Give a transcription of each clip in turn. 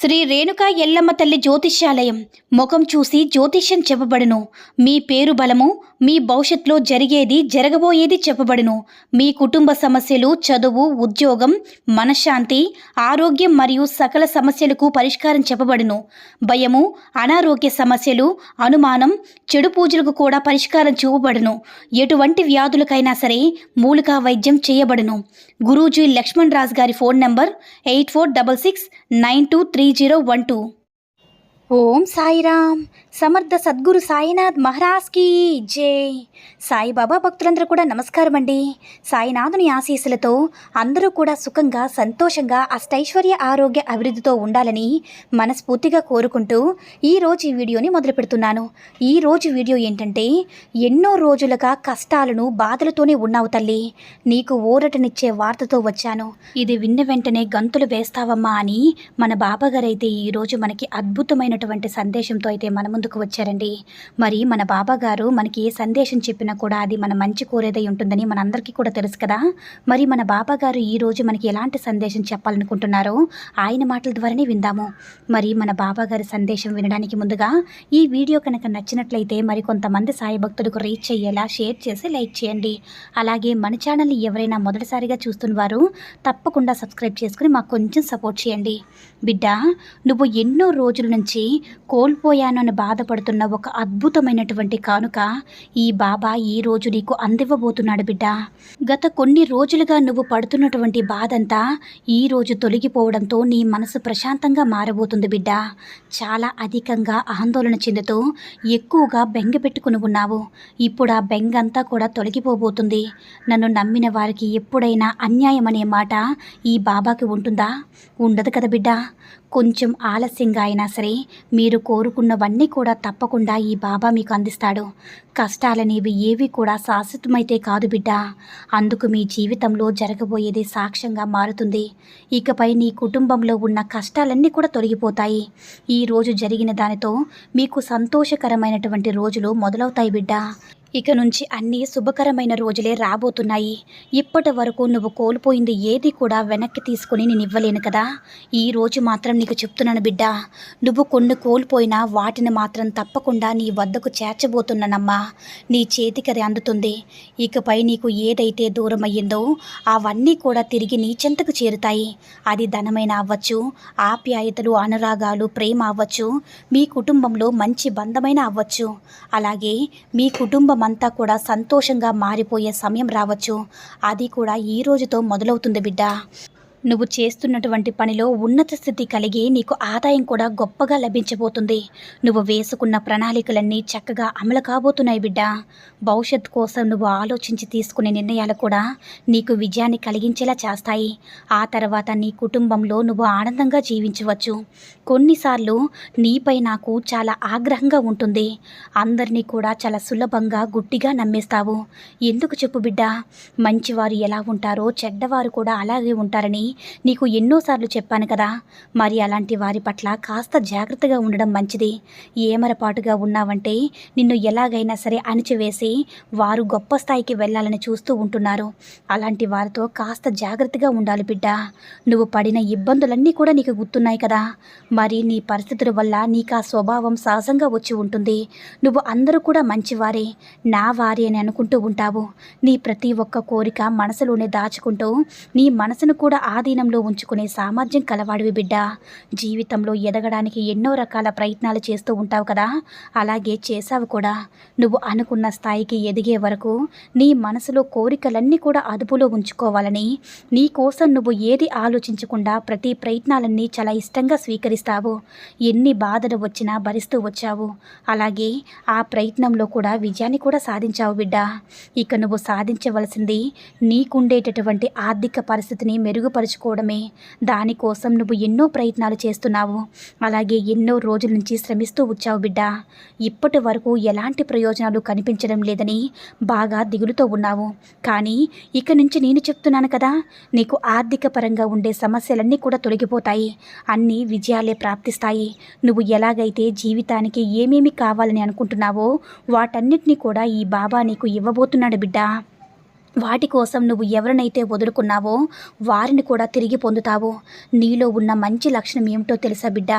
శ్రీ రేణుకా ఎల్లమ్మ తల్లి జ్యోతిష్యాలయం ముఖం చూసి జ్యోతిష్యం చెప్పబడును. మీ పేరు బలము, మీ భవిష్యత్తులో జరిగేది జరగబోయేది చెప్పబడును. మీ కుటుంబ సమస్యలు, చదువు, ఉద్యోగం, మనశ్శాంతి, ఆరోగ్యం మరియు సకల సమస్యలకు పరిష్కారం చెప్పబడును. భయము, అనారోగ్య సమస్యలు, అనుమానం, చెడు పూజలకు కూడా పరిష్కారం చూపబడును. ఎటువంటి వ్యాధులకైనా సరే మూలికా వైద్యం చేయబడును. గురూజీ లక్ష్మణ్ రాజ్ గారి ఫోన్ నంబర్ 8466923012. ఓం సాయిరామ్. సమర్థ సద్గురు సాయినాథ్ మహారాజ్కి జై. సాయిబాబా భక్తులందరూ కూడా నమస్కారం అండి. సాయినాథుని ఆశీస్సులతో అందరూ కూడా సుఖంగా, సంతోషంగా, అష్టైశ్వర్య, ఆరోగ్య, అభివృద్ధితో ఉండాలని మనస్ఫూర్తిగా కోరుకుంటూ ఈరోజు ఈ వీడియోని మొదలు పెడుతున్నాను. ఈరోజు వీడియో ఏంటంటే, ఎన్నో రోజులుగా కష్టాలను, బాధలతోనే ఉన్నావు తల్లి, నీకు ఊరటనిచ్చే వార్తతో వచ్చాను. ఇది విన్న వెంటనే గంతులు వేస్తావమ్మా అని మన బాబాగారైతే ఈరోజు మనకి అద్భుతమైనటువంటి సందేశంతో అయితే మన ముందుకు వచ్చారండి. మరి మన బాబాగారు మనకి ఏ సందేశం చెప్పినా కూడా అది మన మంచి కోరేదై ఉంటుందని మనందరికీ కూడా తెలుసు కదా. మరి మన బాబాగారు ఈరోజు మనకి ఎలాంటి సందేశం చెప్పాలనుకుంటున్నారో ఆయన మాటల ద్వారానే విందాము. మరి మన బాబాగారి సందేశం వినడానికి ముందుగా ఈ వీడియో కనుక నచ్చినట్లయితే మరి కొంతమంది సాయి భక్తులకు రీచ్ అయ్యేలా షేర్ చేసి లైక్ చేయండి. అలాగే మన ఛానల్ని ఎవరైనా మొదటిసారిగా చూస్తున్నవారు తప్పకుండా సబ్స్క్రైబ్ చేసుకుని మాకు కొంచెం సపోర్ట్ చేయండి. బిడ్డ, నువ్వు ఎన్నో రోజుల నుంచి కోల్పోయాను అని బాధపడుతున్న ఒక అద్భుతమైనటువంటి కానుక ఈ బాబా ఈరోజు నీకు అందివ్వబోతున్నాడు బిడ్డ. గత కొన్ని రోజులుగా నువ్వు పడుతున్నటువంటి బాధంతా ఈరోజు తొలగిపోవడంతో నీ మనసు ప్రశాంతంగా మారబోతుంది బిడ్డ. చాలా అధికంగా ఆందోళన చెందుతూ ఎక్కువగా బెంగ పెట్టుకుని ఉన్నావు. ఇప్పుడు ఆ బెంగ అంతా కూడా తొలగిపోబోతుంది. నన్ను నమ్మిన వారికి ఎప్పుడైనా అన్యాయం అనే మాట ఈ బాబాకి ఉంటుందా? ఉండదు కదా బిడ్డ. కొంచెం ఆలస్యంగా అయినా సరే మీరు కోరుకున్నవన్నీ కూడా తప్పకుండా ఈ బాబా మీకు అందిస్తాడు. కష్టాలనేవి ఏవి కూడా శాశ్వతమైతే కాదు బిడ్డ. అందుకు మీ జీవితంలో జరగబోయేది సాక్ష్యంగా మారుతుంది. ఇకపై నీ కుటుంబంలో ఉన్న కష్టాలన్నీ కూడా తొలగిపోతాయి. ఈరోజు జరిగిన దానితో మీకు సంతోషకరమైనటువంటి రోజులు మొదలవుతాయి బిడ్డ. ఇక నుంచి అన్నీ శుభకరమైన రోజులే రాబోతున్నాయి. ఇప్పటి వరకు నువ్వు కోల్పోయింది ఏది కూడా వెనక్కి తీసుకుని నేను ఇవ్వలేను కదా. ఈ రోజు మాత్రం నీకు చెప్తున్నాను బిడ్డ, నువ్వు కొన్ని కోల్పోయినా వాటిని మాత్రం తప్పకుండా నీ వద్దకు చేర్చబోతున్నానమ్మా. నీ చేతికి అది అందుతుంది. ఇకపై నీకు ఏదైతే దూరం అయ్యిందో అవన్నీ కూడా తిరిగి నీ చెంతకు చేరుతాయి. అది ధనమైన అవ్వచ్చు, ఆప్యాయతలు, అనురాగాలు, ప్రేమ అవ్వచ్చు, మీ కుటుంబంలో మంచి బంధమైన అవ్వచ్చు. అలాగే మీ కుటుంబం అంతా కూడా సంతోషంగా మారిపోయే సమయం రావచ్చు. అది కూడా ఈ రోజుతో మొదలవుతుంది బిడ్డ. నువ్వు చేస్తున్నటువంటి పనిలో ఉన్నత స్థితి కలిగి నీకు ఆదాయం కూడా గొప్పగా లభించబోతుంది. నువ్వు వేసుకున్న ప్రణాళికలన్నీ చక్కగా అమలు కాబోతున్నాయి బిడ్డ. భవిష్యత్తు కోసం నువ్వు ఆలోచించి తీసుకునే నిర్ణయాలు కూడా నీకు విజయాన్ని కలిగించేలా చేస్తాయి. ఆ తర్వాత నీ కుటుంబంలో నువ్వు ఆనందంగా జీవించవచ్చు. కొన్నిసార్లు నీపై నాకు చాలా ఆగ్రహంగా ఉంటుంది. అందరినీ కూడా చాలా సులభంగా, గుడ్డిగా నమ్మేస్తావు. ఎందుకు చెప్పు బిడ్డ? మంచివారు ఎలా ఉంటారో చెడ్డవారు కూడా అలాగే ఉంటారని నీకు ఎన్నోసార్లు చెప్పాను కదా. మరి అలాంటి వారి పట్ల కాస్త జాగ్రత్తగా ఉండడం మంచిది. ఏమరపాటుగా ఉన్నావంటే నిన్ను ఎలాగైనా సరే అణిచివేసి వారు గొప్ప స్థాయికి వెళ్ళాలని చూస్తూ ఉంటున్నారు. అలాంటి వారితో కాస్త జాగ్రత్తగా ఉండాలి బిడ్డ. నువ్వు పడిన ఇబ్బందులన్నీ కూడా నీకు గుర్తున్నాయి కదా. మరి నీ పరిస్థితుల వల్ల నీకు ఆ స్వభావం సహజంగా వచ్చి ఉంటుంది. నువ్వు అందరూ కూడా మంచివారే, నా వారి అని అనుకుంటూ ఉంటావు. నీ ప్రతి ఒక్క కోరిక మనసులోనే దాచుకుంటూ నీ మనసును కూడా ఆధీనంలో ఉంచుకునే సామర్థ్యం కలవాడివి బిడ్డ. జీవితంలో ఎదగడానికి ఎన్నో రకాల ప్రయత్నాలు చేస్తూ ఉంటావు కదా. అలాగే చేశావు కూడా. నువ్వు అనుకున్న స్థాయికి ఎదిగే వరకు నీ మనసులో కోరికలన్నీ కూడా అదుపులో ఉంచుకోవాలని, నీ కోసం నువ్వు ఏది ఆలోచించకుండా ప్రతి ప్రయత్నాలన్నీ చాలా ఇష్టంగా స్వీకరిస్తావు. ఎన్ని బాధలు వచ్చినా భరిస్తూ వచ్చావు. అలాగే ఆ ప్రయత్నంలో కూడా విజయాన్ని కూడా సాధించావు బిడ్డ. ఇక నువ్వు సాధించవలసింది నీకుండేటటువంటి ఆర్థిక పరిస్థితిని మెరుగుపరుచుకోవడమే. దానికోసం నువ్వు ఎన్నో ప్రయత్నాలు చేస్తున్నావు. అలాగే ఎన్నో రోజుల నుంచి శ్రమిస్తూ వచ్చావు బిడ్డ. ఇప్పటి వరకు ఎలాంటి ప్రయోజనాలు కనిపించడం లేదని బాగా దిగులుతో ఉన్నావు. కానీ ఇక నుంచి నేను చెప్తున్నాను కదా, నీకు ఆర్థిక పరంగా ఉండే సమస్యలన్నీ కూడా తొలగిపోతాయి. అన్నీ విజయాలే ప్రాప్తిస్తాయి. నువ్వు ఎలాగైతే జీవితానికి ఏమేమి కావాలని అనుకుంటున్నావో వాటన్నిటినీ కూడా ఈ బాబా నీకు ఇవ్వబోతున్నాడు బిడ్డ. వాటి కోసం నువ్వు ఎవరినైతే వదులుకున్నావో వారిని కూడా తిరిగి పొందుతావు. నీలో ఉన్న మంచి లక్షణం ఏమిటో తెలుసా బిడ్డ?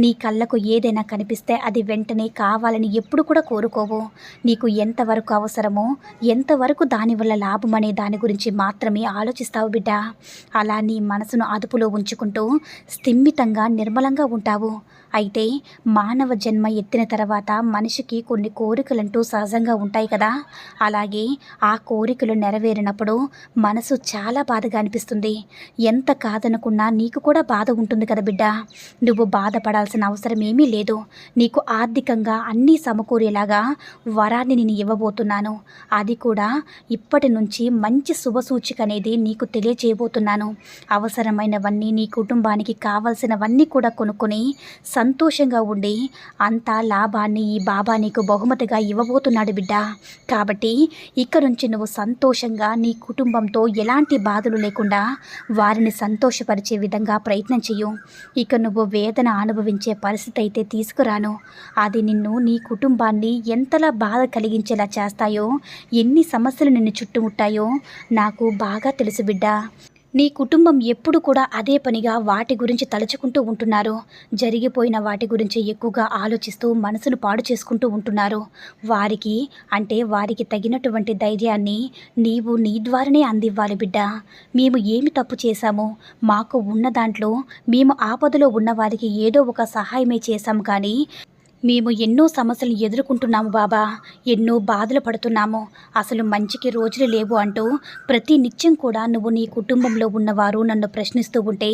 నీ కళ్ళకు ఏదైనా కనిపిస్తే అది వెంటనే కావాలని ఎప్పుడు కూడా కోరుకోవు. నీకు ఎంతవరకు అవసరమో, ఎంతవరకు దానివల్ల లాభం అనే దాని గురించి మాత్రమే ఆలోచిస్తావు బిడ్డ. అలా నీ మనసును అదుపులో ఉంచుకుంటూ స్థిమితంగా నిర్మలంగా ఉంటావు. అయితే మానవ జన్మ ఎత్తిన తర్వాత మనిషికి కొన్ని కోరికలంటూ సహజంగా ఉంటాయి కదా. అలాగే ఆ కోరికలు నెరవేరినప్పుడు మనసు చాలా బాధగా అనిపిస్తుంది. ఎంత కాదనుకున్నా నీకు కూడా బాధ ఉంటుంది కదా బిడ్డ. నువ్వు బాధపడాల్సిన అవసరం ఏమీ లేదు. నీకు ఆర్థికంగా అన్నీ సమకూరేలాగా వరాన్ని నేను ఇవ్వబోతున్నాను. అది కూడా ఇప్పటి నుంచి మంచి శుభసూచిక అనేది నీకు తెలియజేయబోతున్నాను. అవసరమైనవన్నీ నీ కుటుంబానికి కావలసినవన్నీ కూడా కొనుక్కొని సంతోషంగా ఉండి అంతా లాభాన్ని ఈ బాబా నీకు బహుమతిగా ఇవ్వబోతున్నాడు బిడ్డ. కాబట్టి ఇక నుంచి నువ్వు సంతోషంగా నీ కుటుంబంతో ఎలాంటి బాధలు లేకుండా వారిని సంతోషపరిచే విధంగా ప్రయత్నం చెయ్యు. ఇక నువ్వు వేదన అనుభవించే పరిస్థితి అయితే తీసుకురాను. అది నిన్ను, నీ కుటుంబాన్ని ఎంతలా బాధ కలిగించేలా చేస్తాయో, ఎన్ని సమస్యలు నిన్ను చుట్టుముట్టాయో నాకు బాగా తెలుసు బిడ్డ. నీ కుటుంబం ఎప్పుడు కూడా అదే పనిగా వాటి గురించి తలుచుకుంటూ ఉంటున్నారు. జరిగిపోయిన వాటి గురించి ఎక్కువగా ఆలోచిస్తూ మనసును పాడు చేసుకుంటూ ఉంటున్నారు. వారికి తగినటువంటి ధైర్యాన్ని నీవు నీ ద్వారానే అందివ్వాలి బిడ్డ. మేము ఏమి తప్పు చేశామో, మాకు ఉన్న దాంట్లో మేము ఆపదలో ఉన్న వారికి ఏదో ఒక సహాయమే చేశాము, కానీ మేము ఎన్నో సమస్యలు ఎదుర్కొంటున్నాము బాబా, ఎన్నో బాధలు పడుతున్నాము, అసలు మంచికి రోజులు లేవు అంటూ ప్రతి నిత్యం కూడా నువ్వు నీ కుటుంబంలో ఉన్నవారు నన్ను ప్రశ్నిస్తూ ఉంటే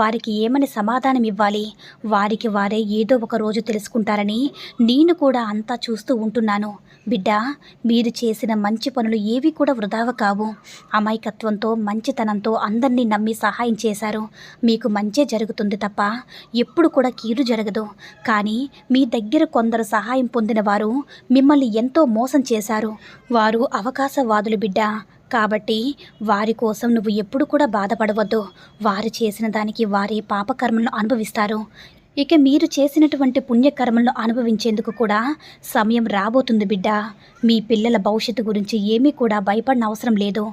వారికి ఏమని సమాధానం ఇవ్వాలి? వారికి వారే ఏదో ఒక రోజు తెలుసుకుంటారని నేను కూడా అంతా చూస్తూ ఉంటున్నాను బిడ్డ. మీరు చేసిన మంచి పనులు ఏవి కూడా వృధావ కావు. అమాయకత్వంతో, మంచితనంతో అందరినీ నమ్మి సహాయం చేశారు. మీకు మంచే జరుగుతుంది తప్ప ఎప్పుడు కూడా కీడు జరగదు. కానీ మీ దగ్గర కొందరు సహాయం పొందిన వారు మిమ్మల్ని ఎంతో మోసం చేశారు. వారు అవకాశవాదులు బిడ్డ. కాబట్టి వారి కోసం నువ్వు ఎప్పుడు కూడా బాధపడవద్దు. వారు చేసిన దానికి వారి పాపకర్మలను అనుభవిస్తారు. ఇక మీరు చేసినటువంటి పుణ్యకర్మలను అనుభవించేందుకు కూడా సమయం రాబోతుంది బిడ్డ. మీ పిల్లల భవిష్యత్తు గురించి ఏమీ కూడా భయపడిన అవసరం లేదు.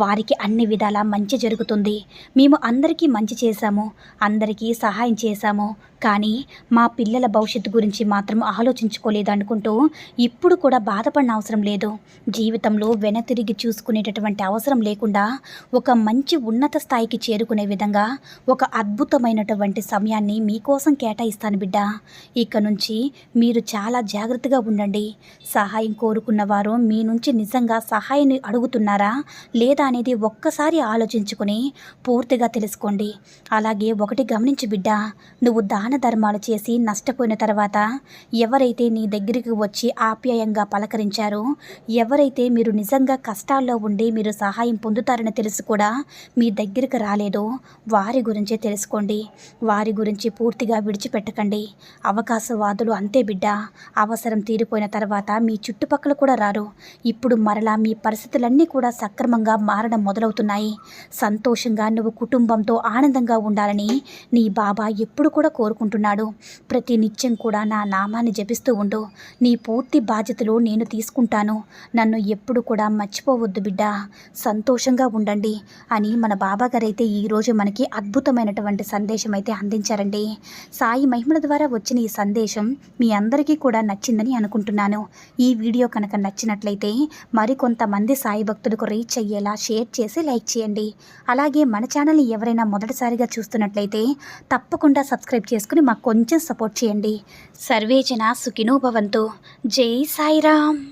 వారికి అన్ని విధాలా మంచి జరుగుతుంది. మేము అందరికీ మంచి చేశాము, అందరికీ సహాయం చేశాము, కానీ మా పిల్లల భవిష్యత్తు గురించి మాత్రం ఆలోచించుకోలేదు అనుకుంటూ ఇప్పుడు కూడా బాధపడిన అవసరం లేదు. జీవితంలో వెనతిరిగి చూసుకునేటటువంటి అవసరం లేకుండా ఒక మంచి ఉన్నత స్థాయికి చేరుకునే విధంగా ఒక అద్భుతమైనటువంటి సమయాన్ని మీకోసం కేటాయిస్తాను బిడ్డ. ఇక నుంచి మీరు చాలా జాగ్రత్తగా ఉండండి. సహాయం కోరుకున్న వారు మీ నుంచి నిజంగా సహాయాన్ని అడుగుతున్నారా లేదా అనేది ఒక్కసారి ఆలోచించుకుని పూర్తిగా తెలుసుకోండి. అలాగే ఒకటి గమనించు బిడ్డ, నువ్వు దాన ధర్మాలు చేసి నష్టపోయిన తర్వాత ఎవరైతే నీ దగ్గరికి వచ్చి ఆప్యాయంగా పలకరించారో, ఎవరైతే మీరు నిజంగా కష్టాల్లో ఉండి మీరు సహాయం పొందుతారని తెలిసి కూడా మీ దగ్గరికి రాలేదో వారి గురించే తెలుసుకోండి. వారి గురించి పూర్తిగా విడిచిపెట్టకండి. అవకాశవాదులు అంతే బిడ్డ. అవసరం తీరిపోయిన తర్వాత మీ చుట్టుపక్కల కూడా రారు. ఇప్పుడు మరలా మీ పరిస్థితులన్నీ కూడా సక్రమంగా మారడం మొదలవుతున్నాయి. సంతోషంగా నువ్వు కుటుంబంతో ఆనందంగా ఉండాలని నీ బాబా ఎప్పుడు కూడా కోరుకుంటున్నాడు. ప్రతి నిత్యం కూడా నా నామాన్ని జపిస్తూ ఉండు. నీ పూర్తి బాధ్యతలు నేను తీసుకుంటాను. నన్ను ఎప్పుడు కూడా మర్చిపోవద్దు బిడ్డ. సంతోషంగా ఉండండి అని మన బాబా గారైతే ఈరోజు మనకి అద్భుతమైనటువంటి సందేశం అయితే అందించారండి. సాయి మహిమల ద్వారా వచ్చిన ఈ సందేశం మీ అందరికీ కూడా నచ్చిందని అనుకుంటున్నాను. ఈ వీడియో కనుక నచ్చినట్లయితే మరికొంతమంది సాయి భక్తులకు రీచ్ అయ్యేలా షేర్ చేసి లైక్ చేయండి. అలాగే మన ఛానల్ని ఎవరైనా మొదటిసారిగా చూస్తున్నట్లయితే తప్పకుండా సబ్స్క్రైబ్ చేసుకుని మాకు కొంచెం సపోర్ట్ చేయండి. సర్వేజన సుఖినో భవంతు. జై సాయిరామ్.